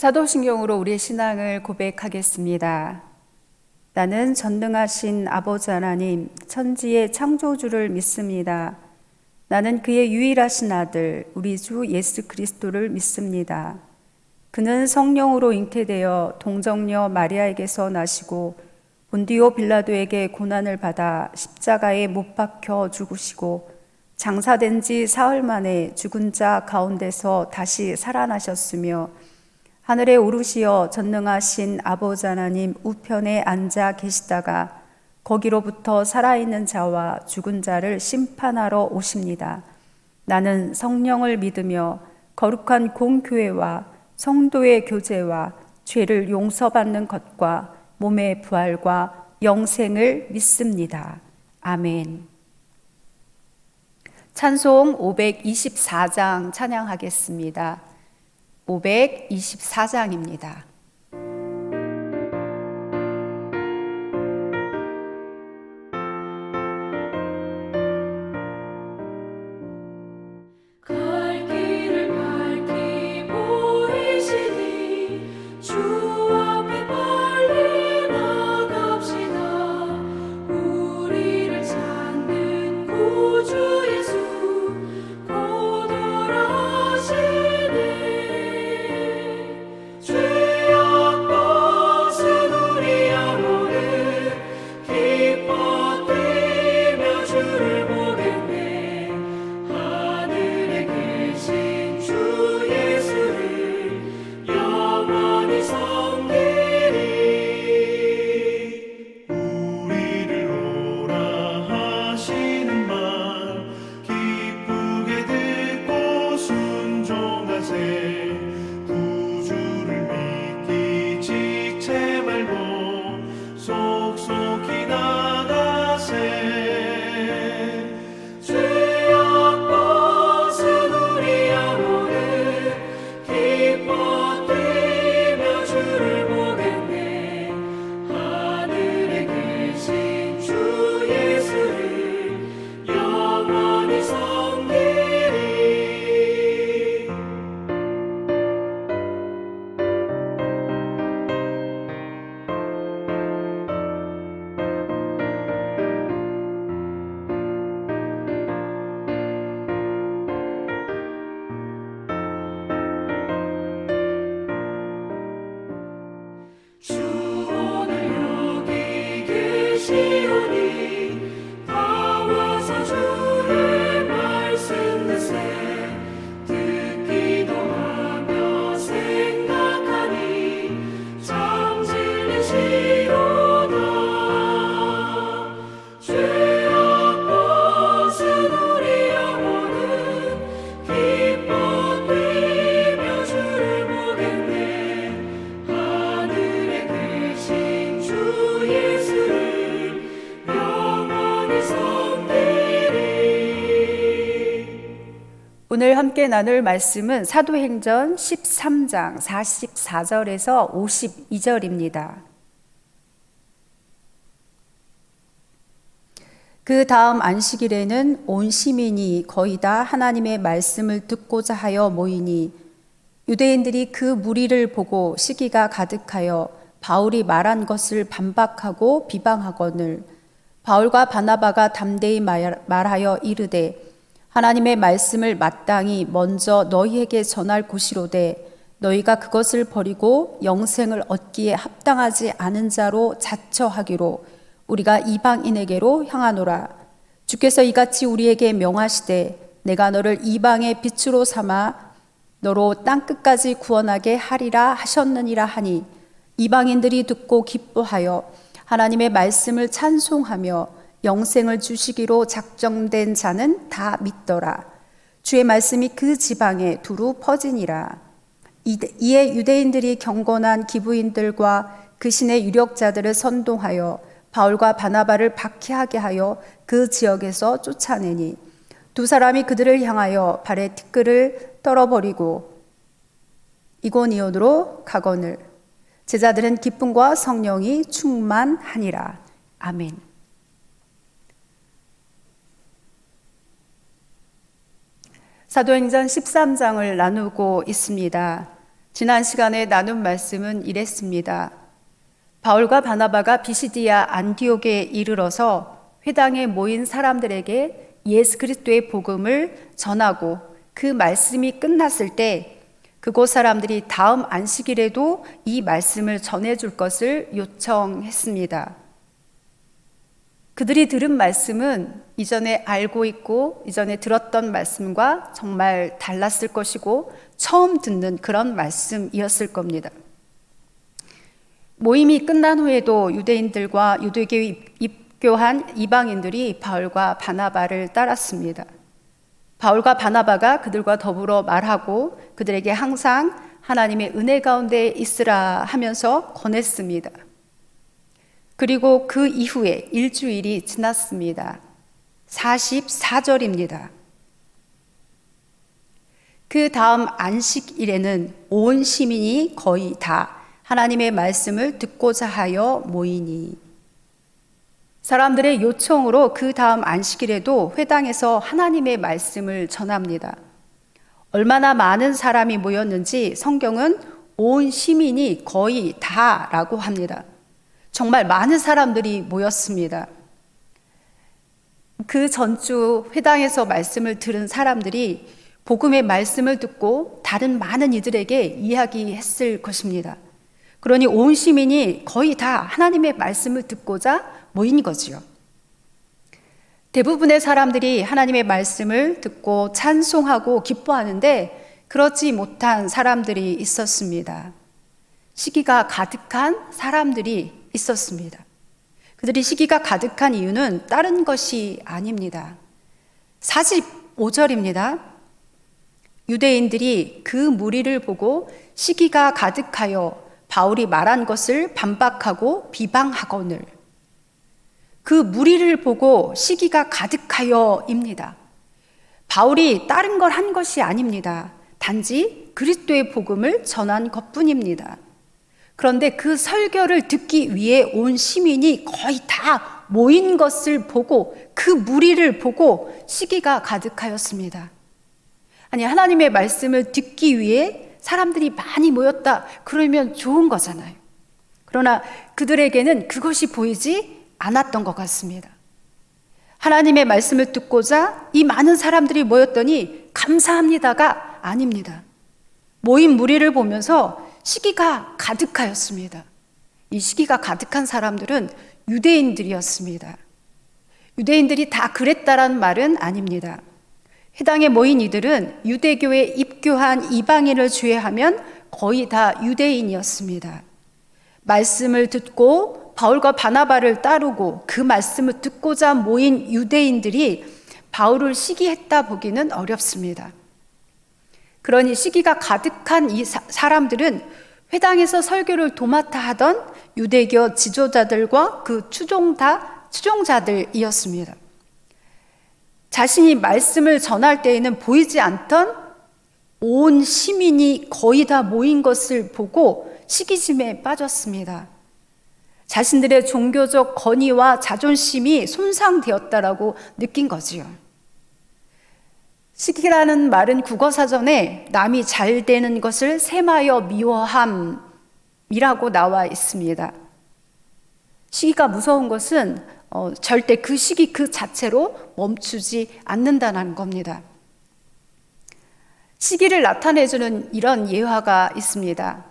사도신경으로 우리의 신앙을 고백하겠습니다. 나는 전능하신 아버지 하나님, 천지의 창조주를 믿습니다. 나는 그의 유일하신 아들, 우리 주 예수 그리스도를 믿습니다. 그는 성령으로 잉태되어 동정녀 마리아에게서 나시고 본디오 빌라도에게 고난을 받아 십자가에 못 박혀 죽으시고 장사된 지 사흘 만에 죽은 자 가운데서 다시 살아나셨으며 하늘에 오르시어 전능하신 아버지 하나님 우편에 앉아 계시다가 거기로부터 살아있는 자와 죽은 자를 심판하러 오십니다. 나는 성령을 믿으며 거룩한 공교회와 성도의 교제와 죄를 용서받는 것과 몸의 부활과 영생을 믿습니다. 아멘. 찬송 524장 찬양하겠습니다. 524장입니다. 오늘 함께 나눌 말씀은 사도행전 13장 44절에서 52절입니다. 그 다음 안식일에는 온 시민이 거의 다 하나님의 말씀을 듣고자 하여 모이니 유대인들이 그 무리를 보고 시기가 가득하여 바울이 말한 것을 반박하고 비방하거늘 바울과 바나바가 담대히 말하여 이르되 하나님의 말씀을 마땅히 먼저 너희에게 전할 곳이로되 너희가 그것을 버리고 영생을 얻기에 합당하지 않은 자로 자처하기로 우리가 이방인에게로 향하노라. 주께서 이같이 우리에게 명하시되 내가 너를 이방의 빛으로 삼아 너로 땅끝까지 구원하게 하리라 하셨느니라 하니 이방인들이 듣고 기뻐하여 하나님의 말씀을 찬송하며 영생을 주시기로 작정된 자는 다 믿더라. 주의 말씀이 그 지방에 두루 퍼지니라. 이에 유대인들이 경건한 기브인들과 그 신의 유력자들을 선동하여 바울과 바나바를 박해하게 하여 그 지역에서 쫓아내니 두 사람이 그들을 향하여 발에 티끌을 떨어버리고 이고니온으로 가거늘 제자들은 기쁨과 성령이 충만하니라. 아멘. 사도행전 13장을 나누고 있습니다. 지난 시간에 나눈 말씀은 이랬습니다. 바울과 바나바가 비시디아 안디옥에 이르러서 회당에 모인 사람들에게 예수 그리스도의 복음을 전하고 그 말씀이 끝났을 때 그곳 사람들이 다음 안식일에도 이 말씀을 전해줄 것을 요청했습니다. 그들이 들은 말씀은 이전에 알고 있고 이전에 들었던 말씀과 정말 달랐을 것이고 처음 듣는 그런 말씀이었을 겁니다. 모임이 끝난 후에도 유대인들과 유대교에 입교한 이방인들이 바울과 바나바를 따랐습니다. 바울과 바나바가 그들과 더불어 말하고 그들에게 항상 하나님의 은혜 가운데 있으라 하면서 권했습니다. 그리고 그 이후에 일주일이 지났습니다. 44절입니다. 그 다음 안식일에는 온 시민이 거의 다 하나님의 말씀을 듣고자 하여 모이니, 사람들의 요청으로 그 다음 안식일에도 회당에서 하나님의 말씀을 전합니다. 얼마나 많은 사람이 모였는지 성경은 온 시민이 거의 다라고 합니다. 정말 많은 사람들이 모였습니다. 그 전주 회당에서 말씀을 들은 사람들이 복음의 말씀을 듣고 다른 많은 이들에게 이야기했을 것입니다. 그러니 온 시민이 거의 다 하나님의 말씀을 듣고자 모인 거지요. 대부분의 사람들이 하나님의 말씀을 듣고 찬송하고 기뻐하는데 그렇지 못한 사람들이 있었습니다. 시기가 가득한 사람들이 있었습니다. 그들이 시기가 가득한 이유는 다른 것이 아닙니다. 45절입니다. 유대인들이 그 무리를 보고 시기가 가득하여 바울이 말한 것을 반박하고 비방하거늘. 그 무리를 보고 시기가 가득하여입니다. 바울이 다른 걸 한 것이 아닙니다. 단지 그리스도의 복음을 전한 것뿐입니다. 그런데 그 설교를 듣기 위해 온 시민이 거의 다 모인 것을 보고 그 무리를 보고 시기가 가득하였습니다. 아니, 하나님의 말씀을 듣기 위해 사람들이 많이 모였다 그러면 좋은 거잖아요. 그러나 그들에게는 그것이 보이지 않았던 것 같습니다. 하나님의 말씀을 듣고자 이 많은 사람들이 모였더니 감사합니다가 아닙니다. 모인 무리를 보면서 시기가 가득하였습니다. 이 시기가 가득한 사람들은 유대인들이었습니다. 유대인들이 다 그랬다라는 말은 아닙니다. 회당에 모인 이들은 유대교에 입교한 이방인을 제외하면 거의 다 유대인이었습니다. 말씀을 듣고 바울과 바나바를 따르고 그 말씀을 듣고자 모인 유대인들이 바울을 시기했다 보기는 어렵습니다. 그러니 시기가 가득한 이 사람들은 회당에서 설교를 도맡아 하던 유대교 지도자들과 그 추종자들이었습니다. 자신이 말씀을 전할 때에는 보이지 않던 온 시민이 거의 다 모인 것을 보고 시기심에 빠졌습니다. 자신들의 종교적 권위와 자존심이 손상되었다라고 느낀 거지요. 시기라는 말은 국어사전에 남이 잘 되는 것을 셈하여 미워함이라고 나와 있습니다. 시기가 무서운 것은 절대 그 시기 그 자체로 멈추지 않는다는 겁니다. 시기를 나타내주는 이런 예화가 있습니다.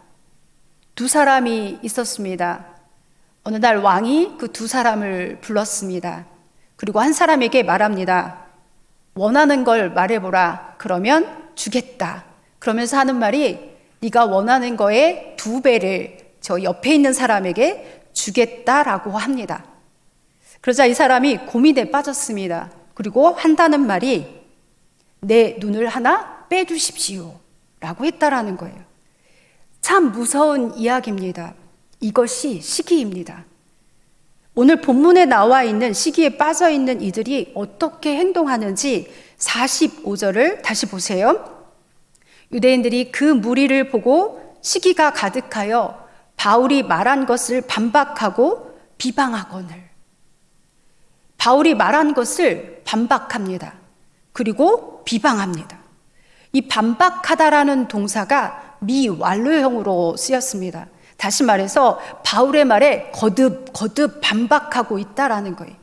두 사람이 있었습니다. 어느 날 왕이 그 두 사람을 불렀습니다. 그리고 한 사람에게 말합니다. 원하는 걸 말해보라. 그러면 주겠다. 그러면서 하는 말이 네가 원하는 거에 2배를 저 옆에 있는 사람에게 주겠다라고 합니다. 그러자 이 사람이 고민에 빠졌습니다. 그리고 한다는 말이 내 눈을 하나 빼주십시오 라고 했다라는 거예요. 참 무서운 이야기입니다. 이것이 시기입니다. 오늘 본문에 나와 있는 시기에 빠져 있는 이들이 어떻게 행동하는지 45절을 다시 보세요. 유대인들이 그 무리를 보고 시기가 가득하여 바울이 말한 것을 반박하고 비방하거늘. 바울이 말한 것을 반박합니다. 그리고 비방합니다. 이 반박하다라는 동사가 미완료형으로 쓰였습니다. 다시 말해서 바울의 말에 거듭 반박하고 있다라는 거예요.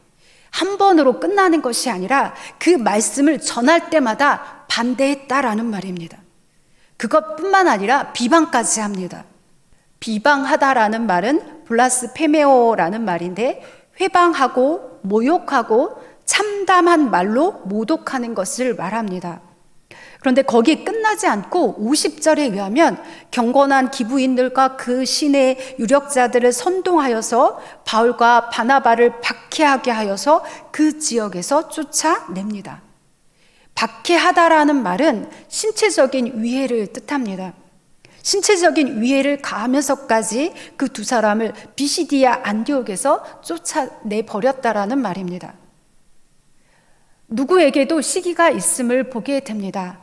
한 번으로 끝나는 것이 아니라 그 말씀을 전할 때마다 반대했다라는 말입니다. 그것뿐만 아니라 비방까지 합니다. 비방하다라는 말은 블라스페메오라는 말인데 회방하고 모욕하고 참담한 말로 모독하는 것을 말합니다. 그런데 거기에 끝나지 않고 50절에 의하면 경건한 기부인들과 그 신의 유력자들을 선동하여서 바울과 바나바를 박해하게 하여서 그 지역에서 쫓아냅니다. 박해하다라는 말은 신체적인 위해를 뜻합니다. 신체적인 위해를 가하면서까지 그 두 사람을 비시디아 안디옥에서 쫓아내버렸다라는 말입니다. 누구에게도 시기가 있음을 보게 됩니다.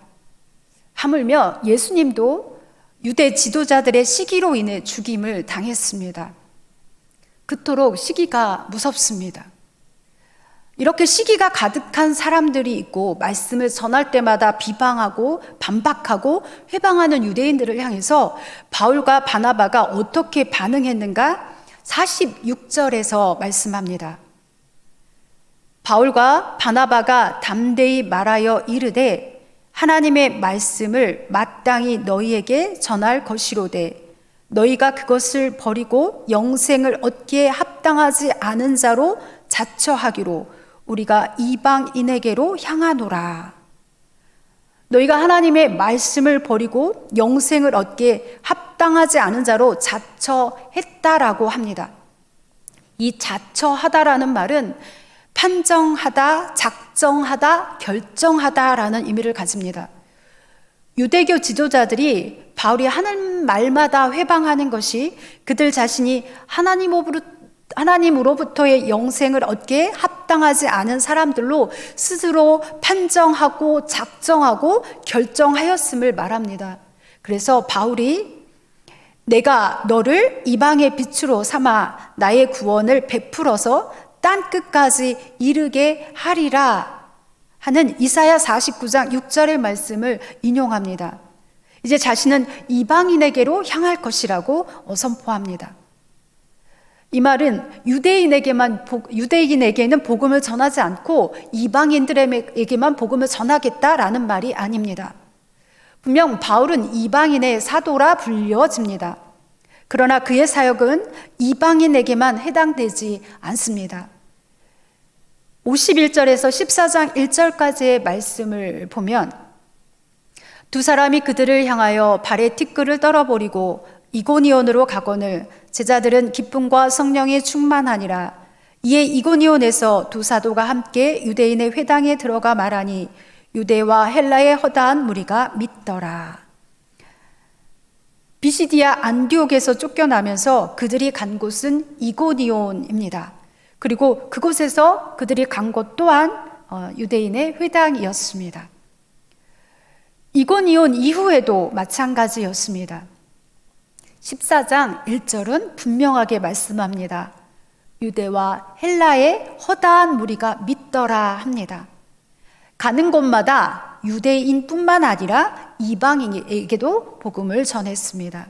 하물며 예수님도 유대 지도자들의 시기로 인해 죽임을 당했습니다. 그토록 시기가 무섭습니다. 이렇게 시기가 가득한 사람들이 있고 말씀을 전할 때마다 비방하고 반박하고 회방하는 유대인들을 향해서 바울과 바나바가 어떻게 반응했는가 46절에서 말씀합니다. 바울과 바나바가 담대히 말하여 이르되 하나님의 말씀을 마땅히 너희에게 전할 것이로되 너희가 그것을 버리고 영생을 얻기에 합당하지 않은 자로 자처하기로 우리가 이방인에게로 향하노라. 너희가 하나님의 말씀을 버리고 영생을 얻기에 합당하지 않은 자로 자처했다라고 합니다. 이 자처하다라는 말은 판정하다, 작정하다, 결정하다라는 의미를 가집니다. 유대교 지도자들이 바울이 하는 말마다 회방하는 것이 그들 자신이 하나님으로부터의 영생을 얻기에 합당하지 않은 사람들로 스스로 판정하고 작정하고 결정하였음을 말합니다. 그래서 바울이 내가 너를 이방의 빛으로 삼아 나의 구원을 베풀어서 땅 끝까지 이르게 하리라 하는 이사야 49장 6절의 말씀을 인용합니다. 이제 자신은 이방인에게로 향할 것이라고 선포합니다. 이 말은 유대인에게는 복음을 전하지 않고 이방인들에게만 복음을 전하겠다라는 말이 아닙니다. 분명 바울은 이방인의 사도라 불려집니다. 그러나 그의 사역은 이방인에게만 해당되지 않습니다. 51절에서 14장 1절까지의 말씀을 보면 두 사람이 그들을 향하여 발에 티끌을 떨어버리고 이고니온으로 가거늘 제자들은 기쁨과 성령이 충만하니라. 이에 이고니온에서 두 사도가 함께 유대인의 회당에 들어가 말하니 유대와 헬라의 허다한 무리가 믿더라. 비시디아 안디옥에서 쫓겨나면서 그들이 간 곳은 이고니온입니다. 그리고 그곳에서 그들이 간 곳 또한 유대인의 회당이었습니다. 이고니온 이후에도 마찬가지였습니다. 14장 1절은 분명하게 말씀합니다. 유대와 헬라의 허다한 무리가 믿더라 합니다. 가는 곳마다 유대인뿐만 아니라 이방인에게도 복음을 전했습니다.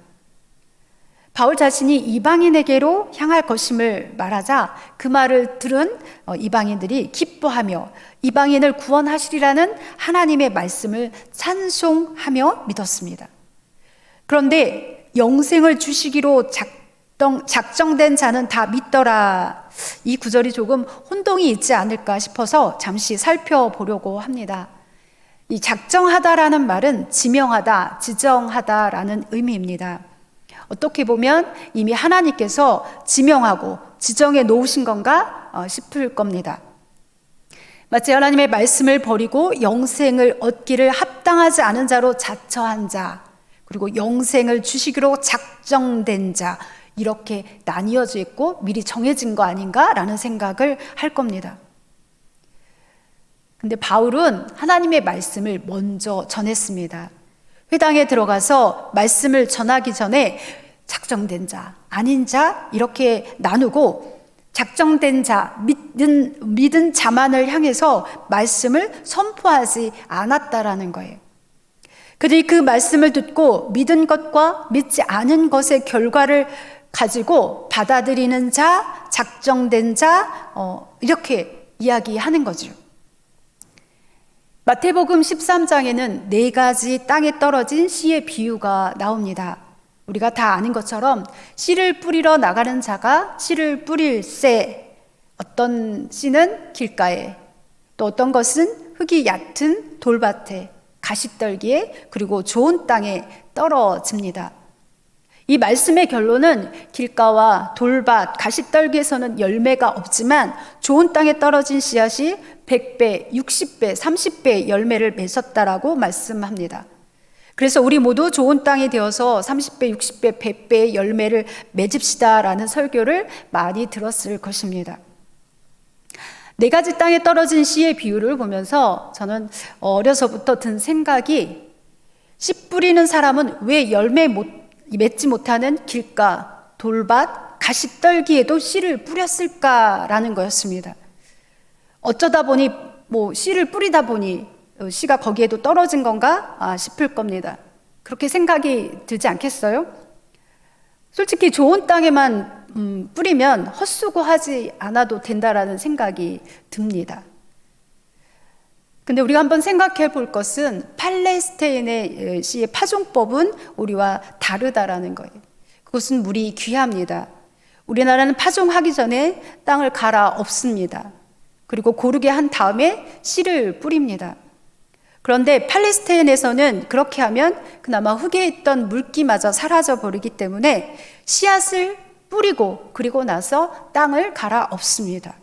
바울 자신이 이방인에게로 향할 것임을 말하자 그 말을 들은 이방인들이 기뻐하며 이방인을 구원하시리라는 하나님의 말씀을 찬송하며 믿었습니다. 그런데 영생을 주시기로 작정된 자는 다 믿더라. 이 구절이 조금 혼동이 있지 않을까 싶어서 잠시 살펴보려고 합니다. 이 작정하다라는 말은 지명하다, 지정하다라는 의미입니다. 어떻게 보면 이미 하나님께서 지명하고 지정해 놓으신 건가 싶을 겁니다. 마치 하나님의 말씀을 버리고 영생을 얻기를 합당하지 않은 자로 자처한 자, 그리고 영생을 주시기로 작정된 자, 이렇게 나뉘어져 있고 미리 정해진 거 아닌가라는 생각을 할 겁니다. 근데 바울은 하나님의 말씀을 먼저 전했습니다. 회당에 들어가서 말씀을 전하기 전에 작정된 자, 아닌 자 이렇게 나누고 작정된 자, 믿은 자만을 향해서 말씀을 선포하지 않았다라는 거예요. 그들이 그 말씀을 듣고 믿은 것과 믿지 않은 것의 결과를 가지고 받아들이는 자, 작정된 자, 이렇게 이야기하는 거죠. 마태복음 13장에는 4가지 땅에 떨어진 씨의 비유가 나옵니다. 우리가 다 아는 것처럼 씨를 뿌리러 나가는 자가 씨를 뿌릴새, 어떤 씨는 길가에, 또 어떤 것은 흙이 얕은 돌밭에, 가시떨기에, 그리고 좋은 땅에 떨어집니다. 이 말씀의 결론은 길가와 돌밭, 가시떨기에서는 열매가 없지만 좋은 땅에 떨어진 씨앗이 100배, 60배, 30배 열매를 맺었다라고 말씀합니다. 그래서 우리 모두 좋은 땅이 되어서 30배, 60배, 100배의 열매를 맺읍시다라는 설교를 많이 들었을 것입니다. 4가지 땅에 떨어진 씨의 비유를 보면서 저는 어려서부터 든 생각이, 씨 뿌리는 사람은 왜 열매 맺지 못하는 길가, 돌밭, 가시떨기에도 씨를 뿌렸을까라는 거였습니다. 어쩌다 보니 씨를 뿌리다 보니 씨가 거기에도 떨어진 건가 싶을 겁니다. 그렇게 생각이 들지 않겠어요? 솔직히 좋은 땅에만 뿌리면 헛수고하지 않아도 된다라는 생각이 듭니다. 근데 우리가 한번 생각해 볼 것은 팔레스타인의 씨의 파종법은 우리와 다르다라는 거예요. 그것은 물이 귀합니다. 우리나라는 파종하기 전에 땅을 갈아엎습니다. 그리고 고르게 한 다음에 씨를 뿌립니다. 그런데 팔레스타인에서는 그렇게 하면 그나마 흙에 있던 물기마저 사라져 버리기 때문에 씨앗을 뿌리고 그리고 나서 땅을 갈아엎습니다.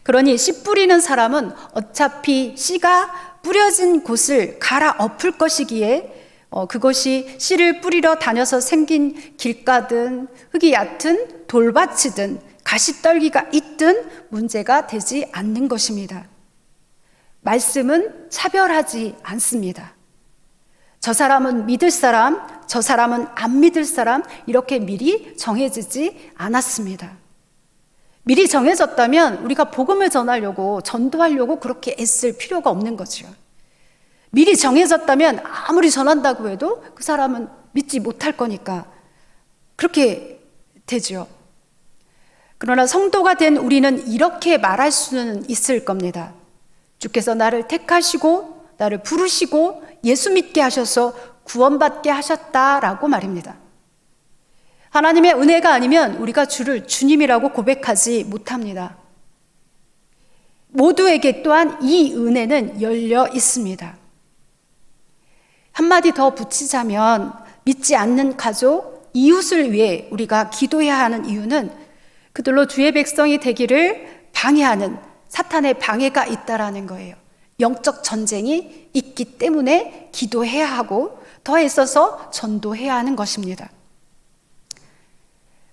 그러니 씨 뿌리는 사람은 어차피 씨가 뿌려진 곳을 갈아엎을 것이기에 그것이 씨를 뿌리러 다녀서 생긴 길가든 흙이 얕은 돌밭이든 가시떨기가 있든 문제가 되지 않는 것입니다. 말씀은 차별하지 않습니다. 저 사람은 믿을 사람, 저 사람은 안 믿을 사람, 이렇게 미리 정해지지 않았습니다. 미리 정해졌다면 우리가 복음을 전하려고, 전도하려고 그렇게 애쓸 필요가 없는 거죠. 미리 정해졌다면 아무리 전한다고 해도 그 사람은 믿지 못할 거니까 그렇게 되죠. 그러나 성도가 된 우리는 이렇게 말할 수는 있을 겁니다. 주께서 나를 택하시고 나를 부르시고 예수 믿게 하셔서 구원받게 하셨다라고 말입니다. 하나님의 은혜가 아니면 우리가 주를 주님이라고 고백하지 못합니다. 모두에게 또한 이 은혜는 열려 있습니다. 한마디 더 붙이자면 믿지 않는 가족, 이웃을 위해 우리가 기도해야 하는 이유는 그들로 주의 백성이 되기를 방해하는 사탄의 방해가 있다라는 거예요. 영적 전쟁이 있기 때문에 기도해야 하고 더 애써서 전도해야 하는 것입니다.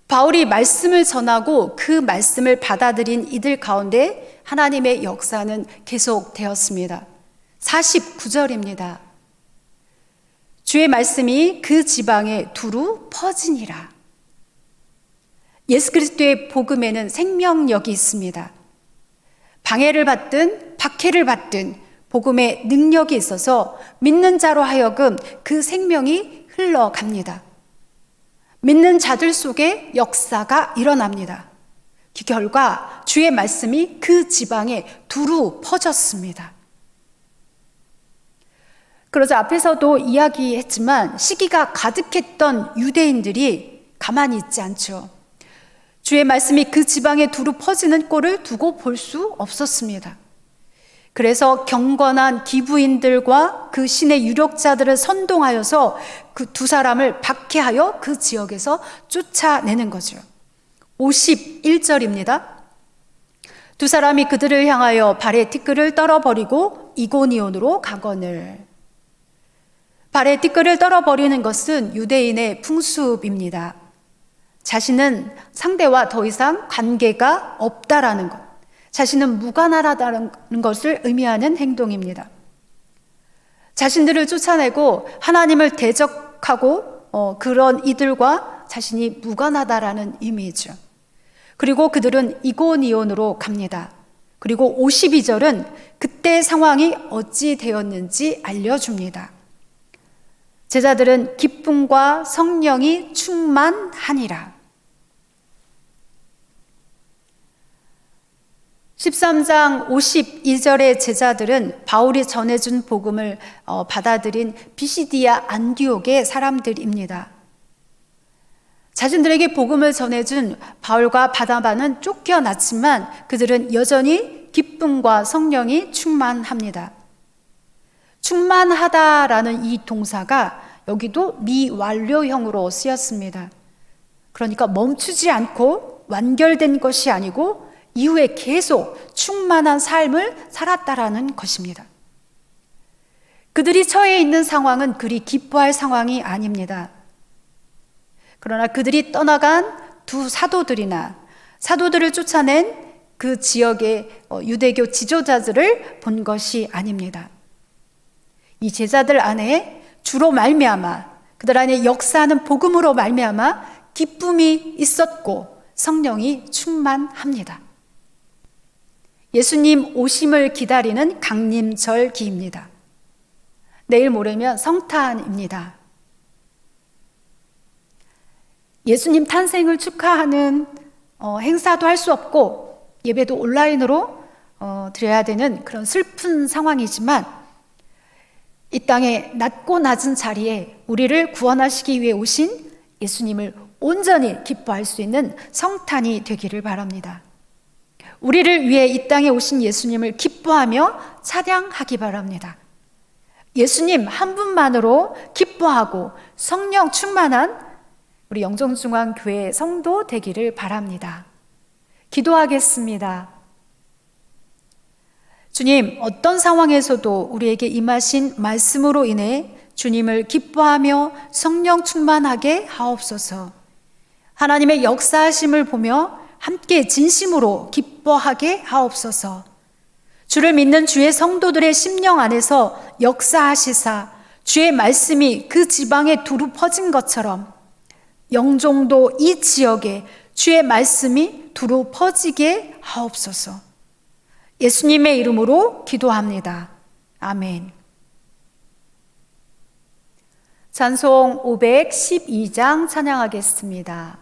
바울이 말씀을 전하고 그 말씀을 받아들인 이들 가운데 하나님의 역사는 계속되었습니다. 49절입니다. 주의 말씀이 그 지방에 두루 퍼지니라. 예수 그리스도의 복음에는 생명력이 있습니다. 방해를 받든 박해를 받든 복음의 능력이 있어서 믿는 자로 하여금 그 생명이 흘러갑니다. 믿는 자들 속에 역사가 일어납니다. 그 결과 주의 말씀이 그 지방에 두루 퍼졌습니다. 그러자 앞에서도 이야기했지만 시기가 가득했던 유대인들이 가만히 있지 않죠. 주의 말씀이 그 지방에 두루 퍼지는 꼴을 두고 볼 수 없었습니다. 그래서 경건한 기부인들과 그 신의 유력자들을 선동하여서 그 두 사람을 박해하여 그 지역에서 쫓아내는 거죠. 51절입니다. 두 사람이 그들을 향하여 발에 티끌을 떨어버리고 이고니온으로 가거늘. 발에 티끌을 떨어버리는 것은 유대인의 풍습입니다. 자신은 상대와 더 이상 관계가 없다라는 것, 자신은 무관하다는 것을 의미하는 행동입니다. 자신들을 쫓아내고 하나님을 대적하고 그런 이들과 자신이 무관하다라는 의미죠. 그리고 그들은 이고니온으로 갑니다. 그리고 52절은 그때 상황이 어찌 되었는지 알려줍니다. 제자들은 기쁨과 성령이 충만하니라. 13장 52절의 제자들은 바울이 전해준 복음을 받아들인 비시디아 안디옥의 사람들입니다. 자신들에게 복음을 전해준 바울과 바나바는 쫓겨났지만 그들은 여전히 기쁨과 성령이 충만합니다. 충만하다라는 이 동사가 여기도 미완료형으로 쓰였습니다. 그러니까 멈추지 않고 완결된 것이 아니고 이후에 계속 충만한 삶을 살았다라는 것입니다. 그들이 처해 있는 상황은 그리 기뻐할 상황이 아닙니다. 그러나 그들이 떠나간 두 사도들이나 사도들을 쫓아낸 그 지역의 유대교 지도자들을 본 것이 아닙니다. 이 제자들 안에 주로 말미암아 그들 안에 역사하는 복음으로 말미암아 기쁨이 있었고 성령이 충만합니다. 예수님 오심을 기다리는 강림절기입니다. 내일 모레면 성탄입니다. 예수님 탄생을 축하하는 행사도 할 수 없고 예배도 온라인으로 드려야 되는 그런 슬픈 상황이지만 이 땅에 낮고 낮은 자리에 우리를 구원하시기 위해 오신 예수님을 온전히 기뻐할 수 있는 성탄이 되기를 바랍니다. 우리를 위해 이 땅에 오신 예수님을 기뻐하며 찬양하기 바랍니다. 예수님 한 분만으로 기뻐하고 성령 충만한 우리 영종중앙교회 성도 되기를 바랍니다. 기도하겠습니다. 주님, 어떤 상황에서도 우리에게 임하신 말씀으로 인해 주님을 기뻐하며 성령 충만하게 하옵소서. 하나님의 역사하심을 보며 함께 진심으로 기뻐하게 하옵소서. 주를 믿는 주의 성도들의 심령 안에서 역사하시사 주의 말씀이 그 지방에 두루 퍼진 것처럼 영종도 이 지역에 주의 말씀이 두루 퍼지게 하옵소서. 예수님의 이름으로 기도합니다. 아멘. 찬송 512장 찬양하겠습니다.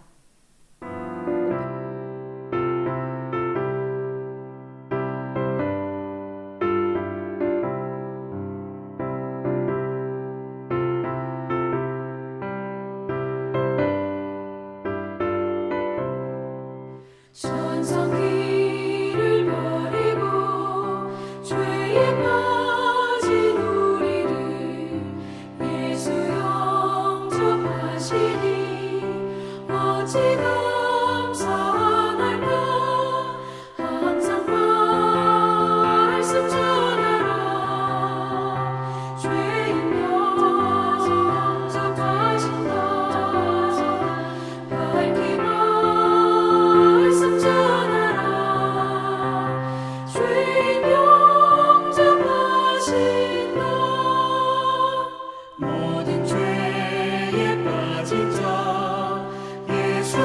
천성기를 버리고 죄에 빠진 우리를 예수 영접하시니 어찌 감사할까. 항상 말씀 전하라. 죄인 영접하신다. 밝히 말씀 전하라. 죄인 영접하신다. 모든 죄에 빠진 자 예수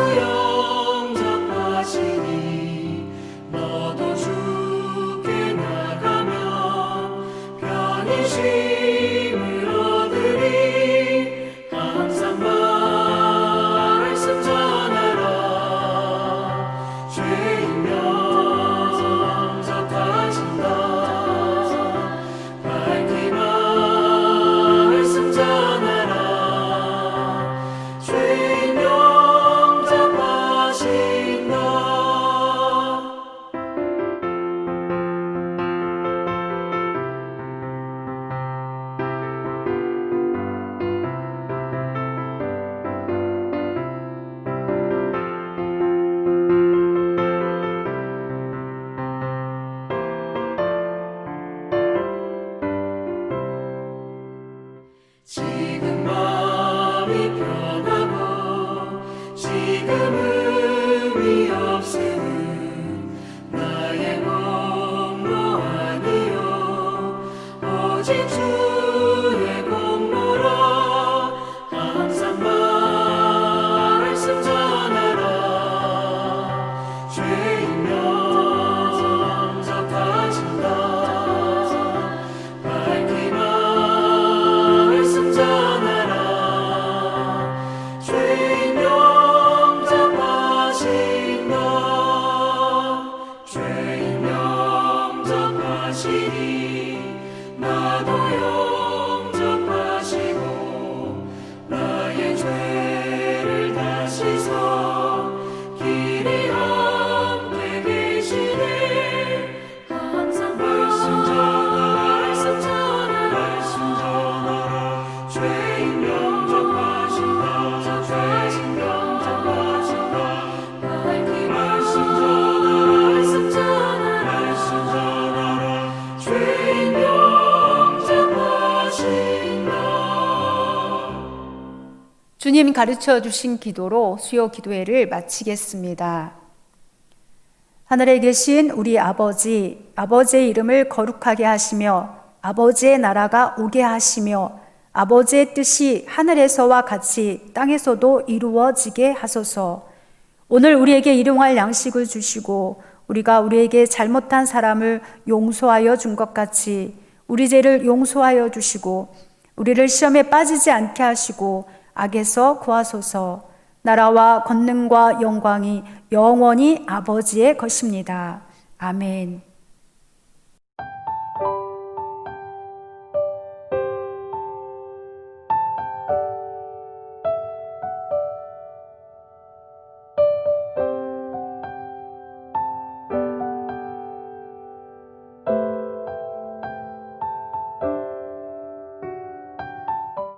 영접하시니 너도 주께 나가면 편히 쉼을 얻으리. 항상 말씀 전하라. 죄인 영접하신다. 밝히 말씀 전하라. 죄인 영접하신다. 지금 마음이 변하고 지금 의미 없음은 나의 공로 아니요 오직 주의 공로라. 항상 말씀 전하라. 죄인 영접하신다. 밝히 말씀 전하라. 영접하시니 나도 영접하시고 나의 죄를 다시서 길이 함께 계시네 항상 말씀 전하라 죄인 영접하신다 죄인 영접하신다 밝히 말씀 전하라 죄인 영접하신다. 주님 가르쳐 주신 기도로 수요 기도회를 마치겠습니다. 하늘에 계신 우리 아버지, 아버지의 이름을 거룩하게 하시며 아버지의 나라가 오게 하시며 아버지의 뜻이 하늘에서와 같이 땅에서도 이루어지게 하소서. 오늘 우리에게 일용할 양식을 주시고 우리가 우리에게 잘못한 사람을 용서하여 준 것 같이 우리 죄를 용서하여 주시고 우리를 시험에 빠지지 않게 하시고 악에서 구하소서. 나라와 권능과 영광이 영원히 아버지의 것입니다. 아멘.